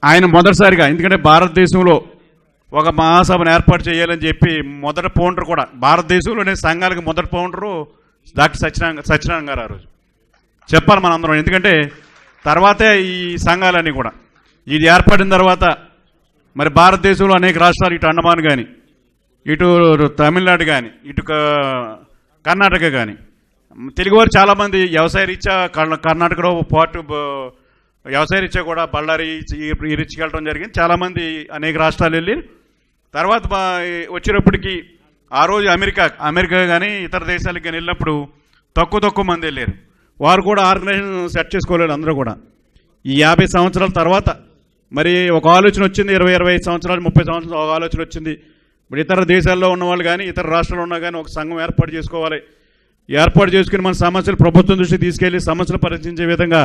ఆయన మొదటిసారిగా, ఎందుకంటే భారతదేశంలో ఒక మహాసభను ఏర్పాటు చేయాలని చెప్పి మొదటి ఫౌండర్ కూడా, భారతదేశంలోనే సంఘాలకు మొదటి ఫౌండరు డాక్టర్ సత్యనారాయణ గారు. ఆ రోజు చెప్పాలి మనం అందరం, ఎందుకంటే తర్వాతే ఈ సంఘాలన్నీ కూడా ఇది ఏర్పడిన తర్వాత మరి భారతదేశంలో అనేక రాష్ట్రాలు, ఇటు అండమాన్ కానీ, ఇటు తమిళనాడు కానీ, ఇటు కర్ణాటక కానీ, తెలుగువారు చాలామంది వ్యవసాయ రీత్యా కర్ణాటకలో పాటు వ్యవసాయ రీత్యా కూడా బళ్ళారి ఈ రీచ్కి వెళ్ళడం జరిగింది. చాలామంది అనేక రాష్ట్రాలు వెళ్ళి తర్వాత వచ్చేటప్పటికి ఆ రోజు అమెరికా కానీ ఇతర దేశాలకు కానీ వెళ్ళినప్పుడు తక్కువ మంది వెళ్ళారు. వారు కూడా ఆర్గనైజేషన్ సెట్ చేసుకోలేదు. అందరూ కూడా ఈ 50 సంవత్సరాల తర్వాత మరి ఒక ఆలోచన వచ్చింది. 20-25 సంవత్సరాలు 30 సంవత్సరాలు ఒక ఆలోచన వచ్చింది. ఇప్పుడు ఇతర దేశాల్లో ఉన్నవాళ్ళు కానీ ఇతర రాష్ట్రాల్లో ఉన్నా కానీ ఒక సంఘం ఏర్పాటు చేసుకోవాలి. ఏర్పాటు చేసుకుని మన సమస్యలు ప్రభుత్వం దృష్టికి తీసుకెళ్లి సమస్యలు పరిశీలించే విధంగా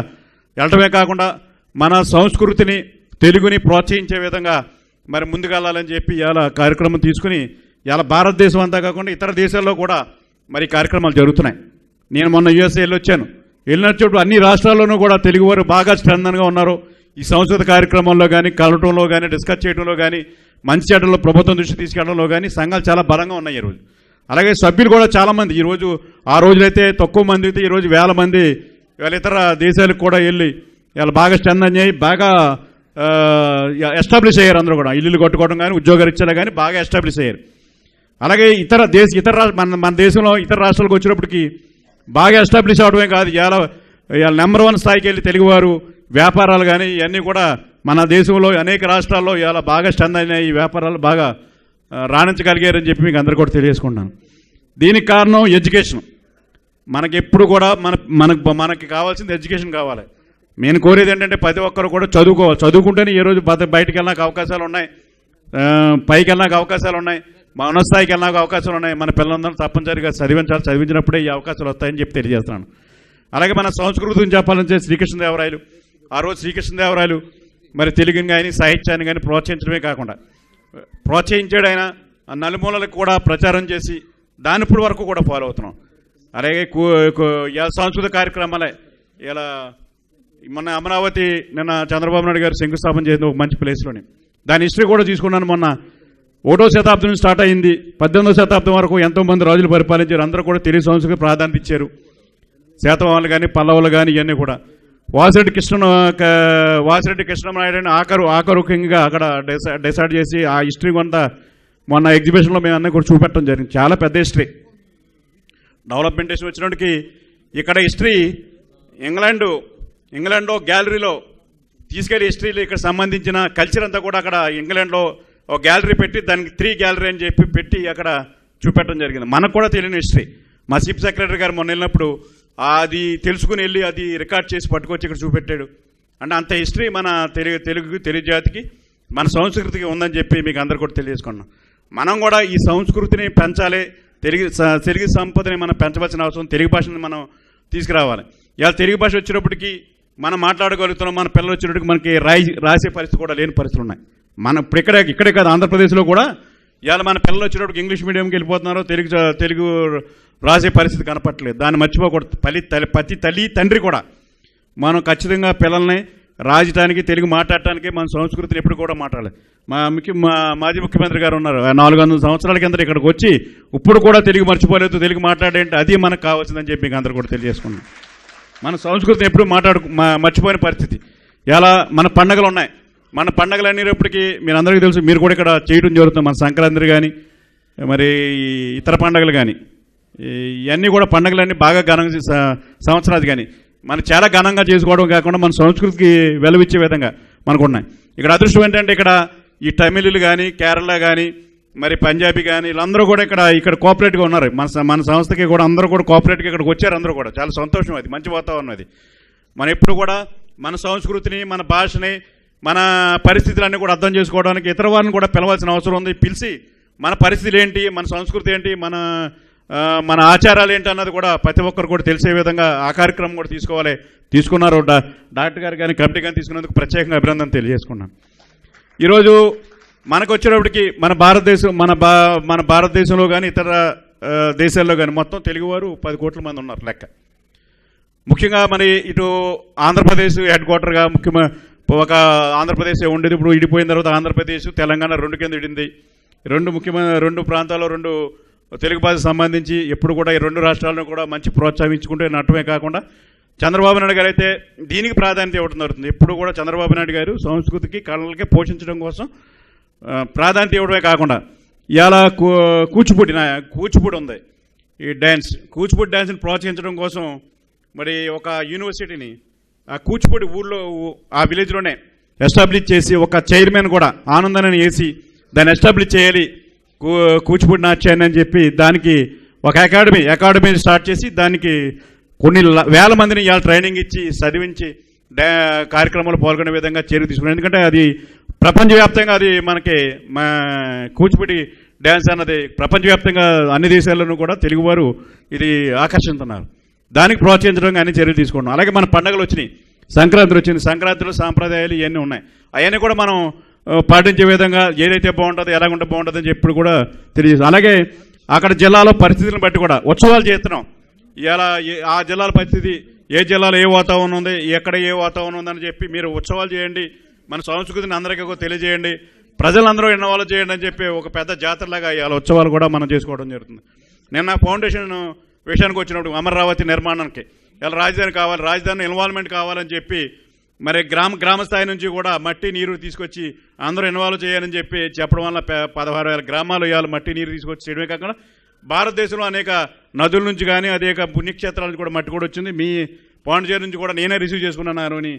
వెళ్ళటమే కాకుండా మన సంస్కృతిని, తెలుగుని ప్రోత్సహించే విధంగా మరి ముందుకెళ్ళాలని చెప్పి ఇలా కార్యక్రమం తీసుకుని ఇలా భారతదేశం అంతా కాకుండా ఇతర దేశాల్లో కూడా మరి కార్యక్రమాలు జరుగుతున్నాయి. నేను మొన్న యూఎస్ఏ వెళ్ళొచ్చాను. వెళ్ళినప్పుడు అన్ని రాష్ట్రాల్లోనూ కూడా తెలుగువారు బాగా స్ట్రెంథన్గా ఉన్నారు. ఈ సంస్కృత కార్యక్రమంలో కానీ, కలవటంలో కానీ, డిస్కస్ చేయడంలో కానీ, మంచి చెడ్డలో ప్రభుత్వం దృష్టి తీసుకెళ్లడంలో కానీ సంఘాలు చాలా బలంగా ఉన్నాయి ఈరోజు. అలాగే సభ్యులు కూడా చాలామంది ఈరోజు, ఆ రోజులైతే తక్కువ మంది అయితే ఈరోజు వేల మంది వీళ్ళ ఇతర దేశాలకు కూడా వెళ్ళి వీళ్ళు బాగా స్ట్రెంథన్ అయ్యి బాగా ఎస్టాబ్లిష్ అయ్యారు. అందరూ కూడా ఇల్లు కట్టుకోవడం కానీ, ఉద్యోగరీత్యాలు కానీ బాగా ఎస్టాబ్లిష్ అయ్యారు. అలాగే మన దేశంలో ఇతర రాష్ట్రాలకు వచ్చినప్పటికీ బాగా ఎస్టాబ్లిష్ అవడమే కాదు, ఇవాళ నెంబర్ 1 స్థాయికి వెళ్ళి తెలుగువారు వ్యాపారాలు కానీ ఇవన్నీ కూడా మన దేశంలో అనేక రాష్ట్రాల్లో ఇవాళ బాగా స్ట్రెంథన్ అయిన ఈ వ్యాపారాలు బాగా రాణించగలిగారని చెప్పి మీకు అందరూ కూడా తెలియజేసుకుంటున్నాను. దీనికి కారణం ఎడ్యుకేషన్. మనకి ఎప్పుడు కూడా మనకి కావాల్సింది ఎడ్యుకేషన్ కావాలి. నేను కోరేది ఏంటంటే ప్రతి ఒక్కరు కూడా చదువుకోవాలి. చదువుకుంటేనే ఈరోజు బయటికి వెళ్ళడానికి అవకాశాలు ఉన్నాయి, పైకి వెళ్ళడానికి అవకాశాలు ఉన్నాయి, మన స్థాయికి వెళ్ళడానికి అవకాశాలు ఉన్నాయి. మన పిల్లలందరూ తప్పనిసరిగా చదివించాలి. చదివించినప్పుడే ఈ అవకాశాలు వస్తాయని చెప్పి తెలియజేస్తున్నాను. అలాగే మన సంస్కృతిని చెప్పాలంటే శ్రీకృష్ణదేవరాయలు, ఆ రోజు శ్రీకృష్ణదేవరాయలు మరి తెలుగుని కానీ సాహిత్యాన్ని కానీ ప్రోత్సహించడమే కాకుండా ప్రోత్సహించాడు. ఆయన నలుమూలలకు కూడా ప్రచారం చేసి దాని ఇప్పుడు వరకు కూడా ఫాలో అవుతున్నాం. అలాగే సాంస్కృతిక కార్యక్రమాలే ఇలా మొన్న అమరావతి నిన్న చంద్రబాబు నాయుడు గారు శంకుస్థాపన చేసింది ఒక మంచి ప్లేస్లోని. దాని హిస్టరీ కూడా తీసుకున్నాను. మొన్న 1వ శతాబ్దం నుంచి స్టార్ట్ అయింది. 18వ శతాబ్దం వరకు ఎంతోమంది రాజులు పరిపాలించారు. అందరూ కూడా తెలుగు సంస్కృతికి ప్రాధాన్యత ఇచ్చారు. శాతవాహనులు కానీ, పల్లవులు కానీ ఇవన్నీ కూడా. వాసిరెడ్డి కృష్ణనాయుడు అని ఆఖరు కింగ్గా అక్కడ డిసైడ్ చేసి ఆ హిస్టరీ కొంత మొన్న ఎగ్జిబిషన్లో మేము అన్నీ కూడా చూపెట్టడం జరిగింది. చాలా పెద్ద హిస్టరీ. డెవలప్మెంటేషన్ వచ్చినప్పటికీ ఇక్కడ హిస్టరీ ఇంగ్లాండ్లో గ్యాలరీలో తీసుకెళ్లి హిస్టరీలో ఇక్కడ సంబంధించిన కల్చర్ అంతా కూడా అక్కడ ఇంగ్లాండ్లో ఒక గ్యాలరీ పెట్టి దానికి 3 గ్యాలరీ అని చెప్పి పెట్టి అక్కడ చూపెట్టడం జరిగింది. మనకు కూడా తెలియని హిస్టరీ. మా చీఫ్ సెక్రటరీ గారు మొన్న వెళ్ళినప్పుడు అది తెలుసుకుని వెళ్ళి అది రికార్డ్ చేసి పట్టుకొచ్చి ఇక్కడ చూపెట్టాడు. అంటే అంత హిస్టరీ మన తెలుగు జాతికి, మన సంస్కృతికి ఉందని చెప్పి మీకు అందరు కూడా తెలియజేసుకున్నాం. మనం కూడా ఈ సంస్కృతిని పెంచాలి. తెలుగు సంపదని మనం పెంచవలసిన అవసరం. తెలుగు భాషని మనం తీసుకురావాలి. ఇలా తెలుగు భాష వచ్చినప్పటికీ మనం మాట్లాడగలుగుతున్నాం. మన పిల్లలు వచ్చినప్పటికి మనకి రాసే పరిస్థితి కూడా లేని పరిస్థితులు ఉన్నాయి. మనం ఇప్పుడు ఇక్కడే కాదు, ఆంధ్రప్రదేశ్లో కూడా ఇవాళ మన పిల్లలు వచ్చినప్పటికి ఇంగ్లీష్ మీడియంకి వెళ్ళిపోతున్నారు. తెలుగు రాసే పరిస్థితి కనపట్టలేదు. దాన్ని మర్చిపోకూడదు. ప్రతి తల్లి తండ్రి కూడా మనం ఖచ్చితంగా పిల్లల్ని రాజధానికి, తెలుగు మాట్లాడటానికి మన సంస్కృతిని ఎప్పుడు కూడా మాట్లాడాలి. మాజీ ముఖ్యమంత్రి గారు ఉన్నారు. 400 సంవత్సరాల కింద ఇక్కడికి వచ్చి ఇప్పుడు కూడా తెలుగు మర్చిపోలేదు. తెలుగు మాట్లాడేంటి అది మనకు కావాల్సిందని చెప్పి మీకు అందరూ కూడా తెలియజేసుకున్నాం. మన సంస్కృతిని ఎప్పుడు మర్చిపోయిన పరిస్థితి. ఇలా మన పండుగలు ఉన్నాయి. మన పండుగలు అనేటప్పటికీ మీరు అందరికీ తెలుసు, మీరు కూడా ఇక్కడ చేయడం జరుగుతుంది. మన సంక్రాంతి కానీ, మరి ఇతర పండుగలు కానీ, ఇవన్నీ కూడా పండుగలన్నీ బాగా ఘనంగా సంవత్సరాది కానీ మనం చాలా ఘనంగా చేసుకోవడం కాకుండా మన సంస్కృతికి వెలువిచ్చే విధంగా మనకు ఉన్నాయి. ఇక్కడ అదృష్టం ఏంటంటే ఇక్కడ ఈ తమిళులు కానీ, కేరళ కానీ, మరి పంజాబీ కానీ వీళ్ళందరూ కూడా ఇక్కడ కోఆపరేట్గా ఉన్నారు. మన సంస్థకి కూడా అందరూ కూడా కోఆపరేట్గా ఇక్కడికి వచ్చారు. అందరూ కూడా చాలా సంతోషం. అది మంచి వాతావరణం. అది మనం ఎప్పుడు కూడా మన సంస్కృతిని, మన భాషని, మన పరిస్థితులన్నీ కూడా అర్థం చేసుకోవడానికి ఇతర వారిని కూడా పిలవాల్సిన అవసరం ఉంది. పిలిచి మన పరిస్థితులు ఏంటి, మన సంస్కృతి ఏంటి, మన ఆచారాలు ఏంటి అన్నది కూడా ప్రతి ఒక్కరు కూడా తెలిసే విధంగా ఆ కార్యక్రమం కూడా తీసుకోవాలి. తీసుకున్నారు. డాక్టర్ గారు కానీ కమిటీ కానీ తీసుకున్నందుకు ప్రత్యేకంగా అభినందన తెలియజేసుకున్నాను. ఈరోజు మనకు వచ్చేటప్పటికి మన భారతదేశంలో కానీ ఇతర దేశాల్లో కానీ మొత్తం తెలుగువారు 10 కోట్ల మంది ఉన్నారు లెక్క. ముఖ్యంగా మరి ఇటు ఆంధ్రప్రదేశ్ హెడ్ క్వార్టర్గా ఒక ఆంధ్రప్రదేశ్ ఉండేది, ఇప్పుడు విడిపోయిన తర్వాత ఆంధ్రప్రదేశ్ తెలంగాణ రెండు కింద విడింది. రెండు ప్రాంతాల్లో రెండు తెలుగు భాషకు సంబంధించి ఎప్పుడు కూడా ఈ రెండు రాష్ట్రాలను కూడా మంచి ప్రోత్సహించుకుంటే నట్టమే కాకుండా చంద్రబాబు నాయుడు గారు అయితే దీనికి ప్రాధాన్యత ఇవ్వడం జరుగుతుంది. ఎప్పుడు కూడా చంద్రబాబు నాయుడు గారు సంస్కృతికి కళలకి పోషించడం కోసం ప్రాధాన్యత ఇవ్వడమే కాకుండా ఇలా కూచిపూడి ఉంది, ఈ కూచిపూడి డ్యాన్స్ని ప్రోత్సహించడం కోసం మరి ఒక యూనివర్సిటీని ఆ కూచిపూడి ఊళ్ళో ఆ విలేజ్లోనే ఎస్టాబ్లిష్ చేసి ఒక చైర్మన్ కూడా ఆనందాన్ని వేసి దాన్ని ఎస్టాబ్లిష్ చేయాలి కూచిపూడి నాట్యాన్ని అని చెప్పి దానికి ఒక అకాడమీ స్టార్ట్ చేసి దానికి కొన్ని వేల మందిని ఇవాళ ట్రైనింగ్ ఇచ్చి చదివించి కార్యక్రమాలు పాల్గొనే విధంగా చర్య తీసుకున్నాం. ఎందుకంటే అది ప్రపంచవ్యాప్తంగా అది మనకి కూచిపూడి డ్యాన్స్ అన్నది ప్రపంచవ్యాప్తంగా అన్ని దేశాల్లోనూ కూడా తెలుగువారు ఇది ఆకర్షిస్తున్నారు. దానికి ప్రోత్సహించడం అన్ని చర్యలు తీసుకున్నాం. అలాగే మన పండుగలు వచ్చినాయి, సంక్రాంతి వచ్చింది, సంక్రాంతిలో సాంప్రదాయాలు ఇవన్నీ ఉన్నాయి. అవన్నీ కూడా మనం పాటించే విధంగా ఏదైతే బాగుంటుందో ఎలాగుంటే బాగుంటుందని చెప్పి కూడా తెలియజేస్తాం. అలాగే అక్కడ జిల్లాలో పరిస్థితులను బట్టి కూడా ఉత్సవాలు చేస్తున్నాం. ఇలా ఆ జిల్లాల పరిస్థితి, ఏ జిల్లాలో ఏ వాతావరణం ఉంది, ఎక్కడ ఏ వాతావరణం ఉందని చెప్పి మీరు ఉత్సవాలు చేయండి, మన సంస్కృతిని అందరికీ తెలియజేయండి, ప్రజలందరూ ఇన్వాల్వ్ చేయండి అని చెప్పి ఒక పెద్ద జాతరలాగా ఇవాళ ఉత్సవాలు కూడా మనం చేసుకోవడం జరుగుతుంది. నిన్న ఫౌండేషన్ విషయానికి వచ్చినప్పుడు అమరావతి నిర్మాణానికి ఇలా రాజధాని ఇన్వాల్వ్మెంట్ కావాలని చెప్పి మరి గ్రామ స్థాయి నుంచి కూడా మట్టి నీరు తీసుకొచ్చి అందరూ ఇన్వాల్వ్ చేయాలని చెప్పి చెప్పడం వల్ల 16,000 గ్రామాలు ఇవాళ మట్టి నీరు తీసుకొచ్చి చేయడమే కాకుండా భారతదేశంలో అనేక నదుల నుంచి కానీ అనేక పుణ్యక్షేత్రాల నుంచి కూడా మట్టి కూడా వచ్చింది. మీ పాండిచేరి నుంచి కూడా నేనే రిసీవ్ చేసుకున్నాను అని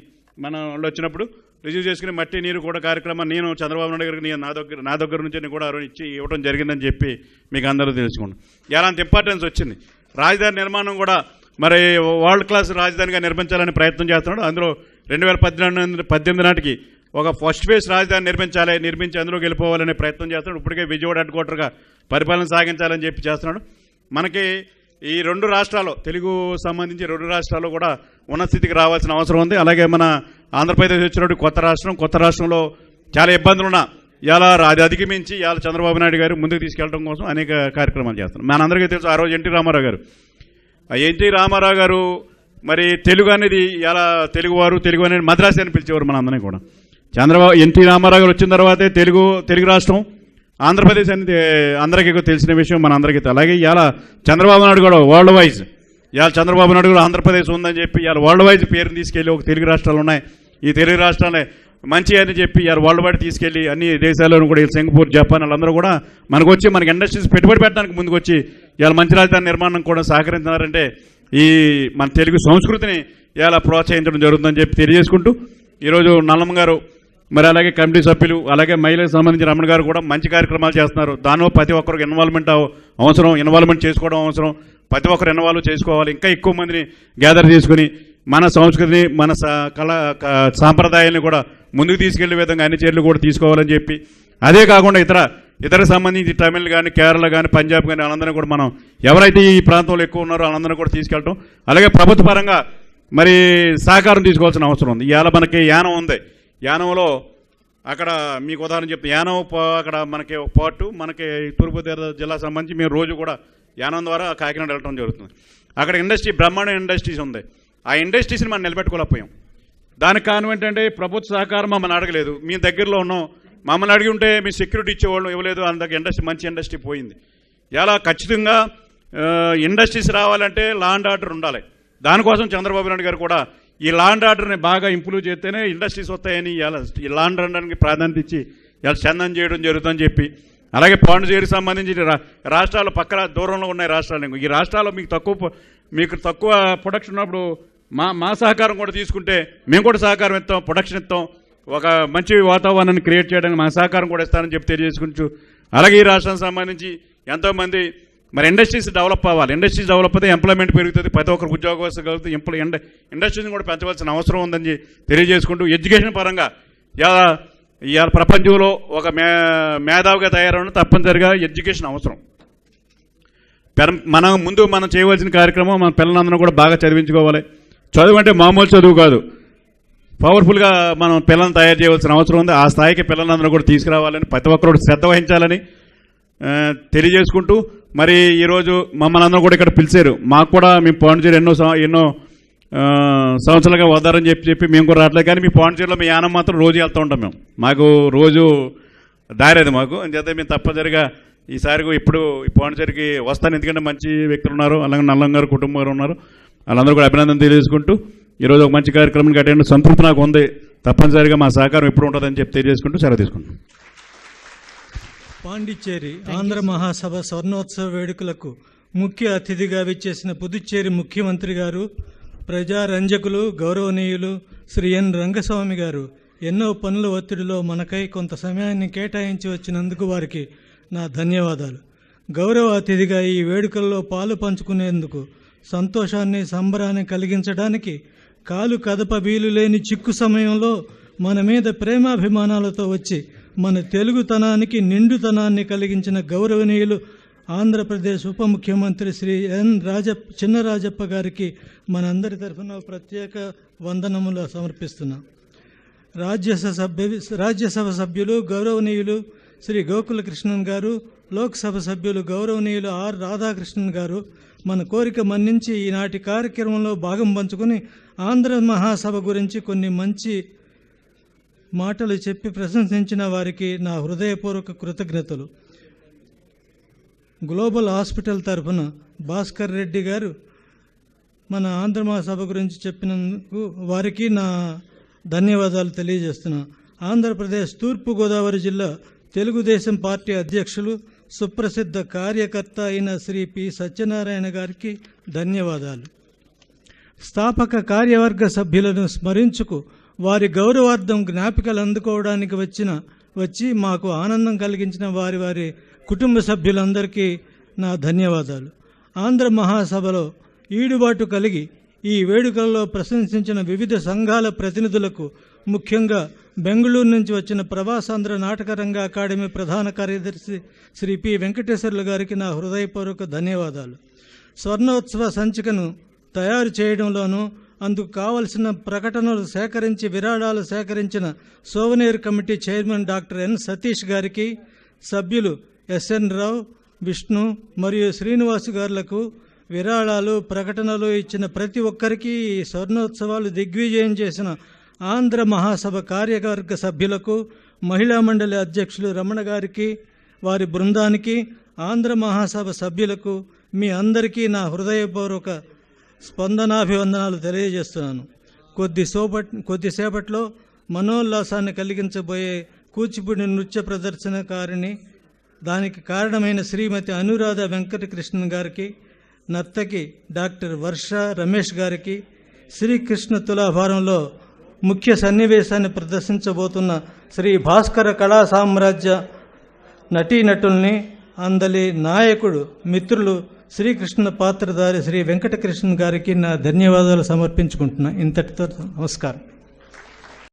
మన వాళ్ళు వచ్చినప్పుడు రిసీవ్ చేసుకుని మట్టి నీరు కూడా కార్యక్రమం నేను చంద్రబాబు నాయుడు గారికి నా దగ్గర నుంచి నేను కూడా ఇచ్చి ఇవ్వడం జరిగిందని చెప్పి మీకు అందరూ తెలుసుకోండి. ఎలాంటి ఇంపార్టెన్స్ వచ్చింది. రాజధాని నిర్మాణం కూడా మరి వరల్డ్ క్లాస్ రాజధానిగా నిర్మించాలని ప్రయత్నం చేస్తున్నాడు. అందులో 2018 నాటికి ఒక ఫస్ట్ ఫేజ్ రాజధాని నిర్మించి అందులో వెళ్ళిపోవాలనే ప్రయత్నం చేస్తున్నాడు. ఇప్పటికే విజయవాడ హెడ్ క్వార్టర్గా పరిపాలన సాగించాలని చెప్పి చేస్తున్నాడు. మనకి ఈ రెండు రాష్ట్రాలు తెలుగు సంబంధించి రెండు రాష్ట్రాలు కూడా ఉన్నత స్థితికి రావాల్సిన అవసరం ఉంది. అలాగే మన ఆంధ్రప్రదేశ్ వచ్చినప్పుడు కొత్త రాష్ట్రంలో చాలా ఇబ్బందులు ఉన్నా ఇలా అది అధిగమించి ఇలా చంద్రబాబు నాయుడు గారు ముందుకు తీసుకెళ్లడం కోసం అనేక కార్యక్రమాలు చేస్తున్నారు. మనందరికీ తెలుసు ఆ రోజు ఎన్టీ రామారావు గారు మరి తెలుగు అనేది ఇలా తెలుగు అనేది మద్రాసు అని పిలిచేవారు మనందరినీ కూడా. ఎన్టీ రామారావు గారు వచ్చిన తర్వాతే తెలుగు రాష్ట్రం ఆంధ్రప్రదేశ్ అనేది అందరికీ తెలిసిన విషయం మనందరికీ. అలాగే ఇలా చంద్రబాబు నాయుడు కూడా వరల్డ్ వైజ్ చంద్రబాబు నాయుడు కూడా ఆంధ్రప్రదేశ్ ఉందని చెప్పి ఇలా వరల్డ్ వైజ్ పేరుని తీసుకెళ్ళి ఒక తెలుగు రాష్ట్రాలు ఉన్నాయి, ఈ తెలుగు రాష్ట్రాలే మంచి అని చెప్పి ఇలా వరల్డ్ వైడ్ తీసుకెళ్ళి అన్ని దేశాల్లోనూ కూడా సింగపూర్, జపాన్ వాళ్ళందరూ కూడా మనకి ఇండస్ట్రీస్ పెట్టుబడి పెట్టడానికి ముందుకు వచ్చి ఇలా మంచి రాజధాని నిర్మాణం కూడా సహకరించారంటే ఈ మన తెలుగు సంస్కృతిని ఇలా ప్రోత్సహించడం జరుగుతుందని చెప్పి తెలియజేసుకుంటూ ఈరోజు నల్లమ్మ గారు మరి అలాగే కమిటీ సభ్యులు అలాగే మహిళలకు సంబంధించిన రమణ గారు కూడా మంచి కార్యక్రమాలు చేస్తున్నారు. దానిలో ప్రతి ఒక్కరికి ఇన్వాల్వ్మెంట్ చేసుకోవడం అవసరం. ప్రతి ఒక్కరు ఇన్వాల్వ్ చేసుకోవాలి. ఇంకా ఎక్కువ మందిని గ్యాదర్ చేసుకుని మన సంస్కృతిని మన సాంప్రదాయాన్ని కూడా ముందుకు తీసుకెళ్లే విధంగా అన్ని చర్యలు కూడా తీసుకోవాలని చెప్పి, అదే కాకుండా ఇతర సంబంధించి తమిళ్ కానీ కేరళ కానీ పంజాబ్ కానీ వాళ్ళందరినీ కూడా మనం ఎవరైతే ఈ ప్రాంతంలో ఎక్కువ ఉన్నారో వాళ్ళందరినీ కూడా తీసుకెళ్ళటం, అలాగే ప్రభుత్వ పరంగా మరి సహకారం తీసుకోవాల్సిన అవసరం ఉంది. ఇవాళ మనకి యానం ఉంది. యానంలో అక్కడ మీకు ఉదాహరణ చెప్తే యానం అక్కడ మనకి ఒక పోర్టు మనకి తూర్పుగోదావరి జిల్లా సంబంధించి మేము రోజు కూడా యానం ద్వారా కాకినాడ వెళ్ళడం జరుగుతుంది. అక్కడ బ్రహ్మాండ ఇండస్ట్రీస్ ఉంది. ఆ ఇండస్ట్రీస్ని మనం నిలబెట్టుకోలేకపోయాం. దానికి కారణం ఏంటంటే ప్రభుత్వ సహకారం మమ్మల్ని అడగలేదు. మీ దగ్గరలో ఉన్నాం, మమ్మల్ని అడిగి ఉంటే మీ సెక్యూరిటీ ఇచ్చేవాళ్ళు ఇవ్వలేదు. అందుకు మంచి ఇండస్ట్రీ పోయింది. ఇలా ఖచ్చితంగా ఇండస్ట్రీస్ రావాలంటే లా అండ్ ఆర్డర్ ఉండాలి. దానికోసం చంద్రబాబు నాయుడు గారు కూడా ఈ లా అండ్ ఆర్డర్ని బాగా ఇంప్రూవ్ చేస్తేనే ఇండస్ట్రీస్ వస్తాయని ఈ లా అండ్ ఆర్డర్కి ప్రాధాన్యత ఇచ్చి ఇలా చందనం చేయడం జరుగుతుందని చెప్పి, అలాగే పాండిచేరికి సంబంధించి రాష్ట్రాలు పక్కన దూరంలో ఉన్నాయి రాష్ట్రాలు. ఈ రాష్ట్రాల్లో మీకు తక్కువ ప్రొడక్షన్ ఉన్నప్పుడు మా సహకారం కూడా తీసుకుంటే మేము కూడా సహకారం ఇస్తాం, ప్రొడక్షన్ ఇస్తాం, ఒక మంచి వాతావరణాన్ని క్రియేట్ చేయడానికి మా సహకారం కూడా ఇస్తానని చెప్పి తెలియజేసుకుంటూ, అలాగే ఈ రాష్ట్రానికి సంబంధించి ఎంతోమంది మరి ఇండస్ట్రీస్ డెవలప్ అవ్వాలి. ఇండస్ట్రీస్ డెవలప్ అయితే ఎంప్లాయ్మెంట్ పెరుగుతుంది, ప్రతి ఒక్కరికి ఉద్యోగం కలుగుతుంది. ఇండస్ట్రీస్ని కూడా పెంచవలసిన అవసరం ఉందని తెలియజేసుకుంటూ, ఎడ్యుకేషన్ పరంగా ఇవాళ ప్రపంచంలో ఒక మేధావిగా తయారవడం తప్పనిసరిగా ఎడ్యుకేషన్ అవసరం. మనం చేయవలసిన కార్యక్రమం మన పిల్లలందరూ కూడా బాగా చదివించుకోవాలి. చదువు అంటే మామూలు చదువు కాదు, పవర్ఫుల్గా మనం పిల్లల్ని తయారు చేయవలసిన అవసరం ఉంది. ఆ స్థాయికి పిల్లలందరూ కూడా తీసుకురావాలని, ప్రతి ఒక్కరు శ్రద్ధ వహించాలని తెలియజేసుకుంటూ, మరి ఈరోజు మమ్మల్ని అందరూ కూడా ఇక్కడ పిలిచారు. మాకు కూడా మేము పాండిచేరి ఎన్నో సంవత్సరాలుగా వద్దారని చెప్పి మేము కూడా రావట్లేదు. కానీ మీ పాండిచేరిలో మీ యానం మాత్రం రోజు వెళ్తూ ఉంటాం మేము. మాకు రోజు దారేది మాకు. అంచేత మేము తప్పనిసరిగా ఈసారి ఇప్పుడు ఈ పాండిచేరికి వస్తాను. ఎందుకంటే మంచి వ్యక్తులు ఉన్నారు, అలాగే నల్లం గారు కుటుంబం గారు ఉన్నారు. వాళ్ళందరూ కూడా అభినందన తెలియజేసుకుంటూ ఈరోజు ఒక మంచి కార్యక్రమానికి అటెండ్ సంతృప్తి నాకు ఉంది. తప్పనిసరిగా మా సహకారం ఎప్పుడు ఉంటుందని చెప్పి తెలియజేసుకుంటూ సెలవు తీసుకుంటాం. పాండిచ్చేరి ఆంధ్ర మహాసభ స్వర్ణోత్సవ వేడుకలకు ముఖ్య అతిథిగా విచ్చేసిన పుదుచ్చేరి ముఖ్యమంత్రి గారు, ప్రజారంజకులు, గౌరవనీయులు శ్రీ ఎన్ రంగస్వామి గారు ఎన్నో పనుల ఒత్తిడిలో మనకై కొంత సమయాన్ని కేటాయించి వచ్చినందుకు వారికి నా ధన్యవాదాలు. గౌరవ అతిథిగా ఈ వేడుకల్లో పాలు పంచుకునేందుకు, సంతోషాన్ని సంబరాన్ని కలిగించడానికి కాలు కదప వీలు లేని చిక్కు సమయంలో మన మీద ప్రేమాభిమానాలతో వచ్చి మన తెలుగుతనానికి నిండుతనాన్ని కలిగించిన గౌరవనీయులు ఆంధ్రప్రదేశ్ ఉప ముఖ్యమంత్రి శ్రీ ఎన్ చిన్నరాజప్ప గారికి మనందరి తరఫున ప్రత్యేక వందనములు సమర్పిస్తున్నాం. రాజ్యసభ సభ్యులు గౌరవనీయులు శ్రీ గోకుల కృష్ణన్ గారు, లోక్సభ సభ్యులు గౌరవనీయులు ఆర్ రాధాకృష్ణన్ గారు మన కోరిక మన్నించి ఈనాటి కార్యక్రమంలో భాగం పంచుకుని ఆంధ్ర మహాసభ గురించి కొన్ని మంచి మాటలు చెప్పి ప్రశంసించిన వారికి నా హృదయపూర్వక కృతజ్ఞతలు. గ్లోబల్ హాస్పిటల్ తరఫున భాస్కర్ రెడ్డి గారు మన ఆంధ్ర మహాసభ గురించి చెప్పినందుకు వారికి నా ధన్యవాదాలు తెలియజేస్తున్నా. ఆంధ్రప్రదేశ్ తూర్పుగోదావరి జిల్లా తెలుగుదేశం పార్టీ అధ్యక్షులు, సుప్రసిద్ధ కార్యకర్త అయిన శ్రీ పి సత్యనారాయణ గారికి ధన్యవాదాలు. స్థాపక కార్యవర్గ సభ్యులను స్మరించుకు వారి గౌరవార్థం జ్ఞాపికలు అందుకోవడానికి వచ్చి మాకు ఆనందం కలిగించిన వారి కుటుంబ సభ్యులందరికీ నా ధన్యవాదాలు. ఆంధ్ర మహాసభలో ఈడుబాటు కలిగి ఈ వేడుకల్లో ప్రశంసించిన వివిధ సంఘాల ప్రతినిధులకు, ముఖ్యంగా బెంగళూరు నుంచి వచ్చిన ప్రవాసాంధ్ర నాటకరంగ అకాడమీ ప్రధాన కార్యదర్శి శ్రీ పి వెంకటేశ్వర్లు గారికి నా హృదయపూర్వక ధన్యవాదాలు. స్వర్ణోత్సవ సంచికను తయారు చేయడంలోనూ, అందుకు కావలసిన ప్రకటనలు సేకరించి విరాళాలు సేకరించిన souvenir committee chairman doctor N Satish గారికి, సభ్యులు ఎస్ఎన్ రావు, విష్ణు మరియు శ్రీనివాస్ గారులకు విరాళాలు ప్రకటనలు ఇచ్చిన ప్రతి ఒక్కరికి, ఈ స్వర్ణోత్సవాలు దిగ్విజయం చేసిన ఆంధ్ర మహాసభ కార్యవర్గ సభ్యులకు, మహిళా మండలి అధ్యక్షులు రమణ గారికి, వారి బృందానికి, ఆంధ్ర మహాసభ సభ్యులకు, మీ అందరికీ నా హృదయపూర్వక స్పందనాభివందనాలు తెలియజేస్తున్నాను. కొద్దిసేపట్లో మనోల్లాసాన్ని కలిగించబోయే కూచిపూడి నృత్య ప్రదర్శనకారిణి, దానికి కారణమైన శ్రీమతి అనురాధ వెంకటకృష్ణన్ గారికి, నర్తకి డాక్టర్ వర్ష రమేష్ గారికి, శ్రీకృష్ణ తులాభారంలో ముఖ్య సన్నివేశాన్ని ప్రదర్శించబోతున్న శ్రీ భాస్కర కళా సామ్రాజ్య నటీనటుల్ని, అందలి నాయకుడు మిత్రులు శ్రీకృష్ణ పాత్రధారి శ్రీ వెంకటకృష్ణ గారికి నా ధన్యవాదాలు సమర్పించుకుంటున్నా. ఇంతటితో నమస్కారం.